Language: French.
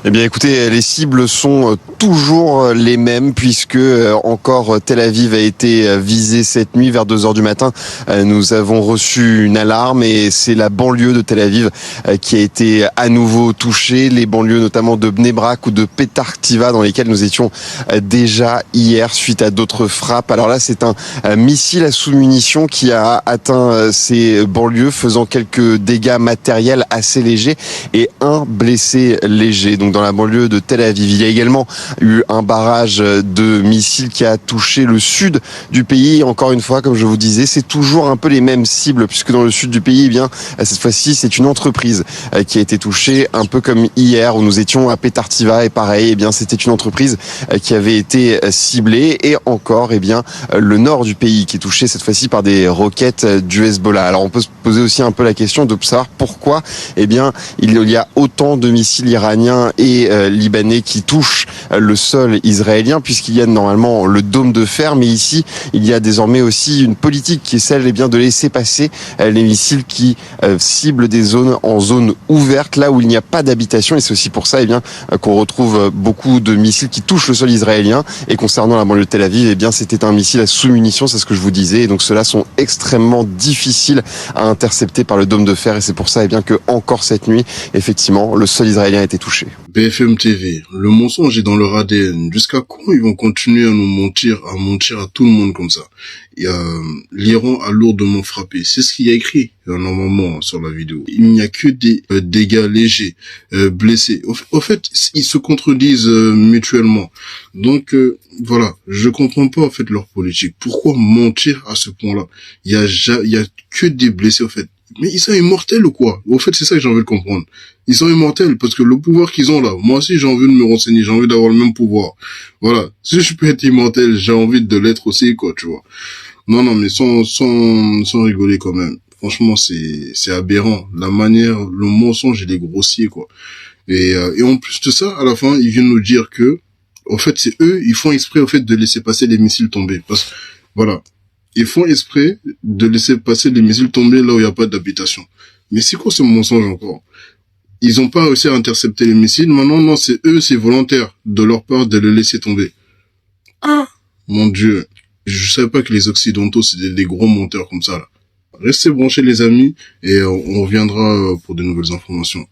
Eh bien écoutez, les cibles sont toujours les mêmes puisque encore Tel Aviv a été visé cette nuit vers 2 heures du matin. Nous avons reçu une alarme et c'est la banlieue de Tel Aviv qui a été à nouveau touchée. Les banlieues notamment de Bnei Brak ou de Petah Tikva dans lesquelles nous étions déjà hier suite à d'autres frappes. Alors là, c'est un missile à sous-munitions qui a atteint ces banlieues, faisant quelques dégâts matériels assez légers et un blessé léger. Donc dans la banlieue de Tel Aviv, il y a également eu un barrage de missiles qui a touché le sud du pays. Encore une fois, comme je vous disais, c'est toujours un peu les mêmes cibles puisque dans le sud du pays, eh bien cette fois-ci, c'est une entreprise qui a été touchée, un peu comme hier où nous étions à Petah Tikva et pareil, eh bien c'était une entreprise qui avait été ciblée et encore, eh bien le nord du pays qui est touché cette fois-ci par des roquettes du Hezbollah. Alors on peut se poser aussi un peu la question de savoir pourquoi, eh bien il y a autant de missiles iraniens et libanais qui touchent le sol israélien puisqu'il y a normalement le dôme de fer, mais ici il y a désormais aussi une politique qui est celle eh bien de laisser passer les missiles qui ciblent des zones en zone ouverte, là où il n'y a pas d'habitation, et c'est aussi pour ça eh bien qu'on retrouve beaucoup de missiles qui touchent le sol israélien. Et concernant la banlieue de Tel Aviv, eh bien c'était un missile à sous-munitions, c'est ce que je vous disais, et donc ceux-là sont extrêmement difficiles à intercepter par le dôme de fer, et c'est pour ça eh bien que encore cette nuit, effectivement, le sol israélien a été touché. BFM TV, le mensonge est dans leur ADN. Jusqu'à quand ils vont continuer à nous mentir à tout le monde comme ça? L'Iran a lourdement frappé. C'est ce qu'il y a écrit normalement sur la vidéo. Il n'y a que des dégâts légers, blessés. Au fait, ils se contredisent mutuellement. Donc voilà, je comprends pas en fait leur politique. Pourquoi mentir à ce point-là? Il y a que des blessés en fait. Mais ils sont immortels ou quoi? Au fait, c'est ça que j'ai envie de comprendre. Ils sont immortels parce que le pouvoir qu'ils ont là, moi aussi j'ai envie de me renseigner, j'ai envie d'avoir le même pouvoir. Voilà. Si je peux être immortel, j'ai envie de l'être aussi, quoi, tu vois. Non, mais sans rigoler quand même. Franchement, c'est aberrant. La manière, le mensonge, il est grossier, quoi. Et en plus de ça, à la fin, ils viennent nous dire que, en fait, c'est eux, ils font exprès, au fait, de laisser passer les missiles tomber. Parce que, voilà. Ils font exprès de laisser passer les missiles tomber là où il n'y a pas d'habitation. Mais c'est quoi ce mensonge encore? Ils ont pas réussi à intercepter les missiles. Maintenant, non, c'est eux, c'est volontaire de leur part de le laisser tomber. Ah, mon Dieu. Je savais pas que les Occidentaux, c'était des gros menteurs comme ça, là. Restez branchés, les amis, et on reviendra pour de nouvelles informations.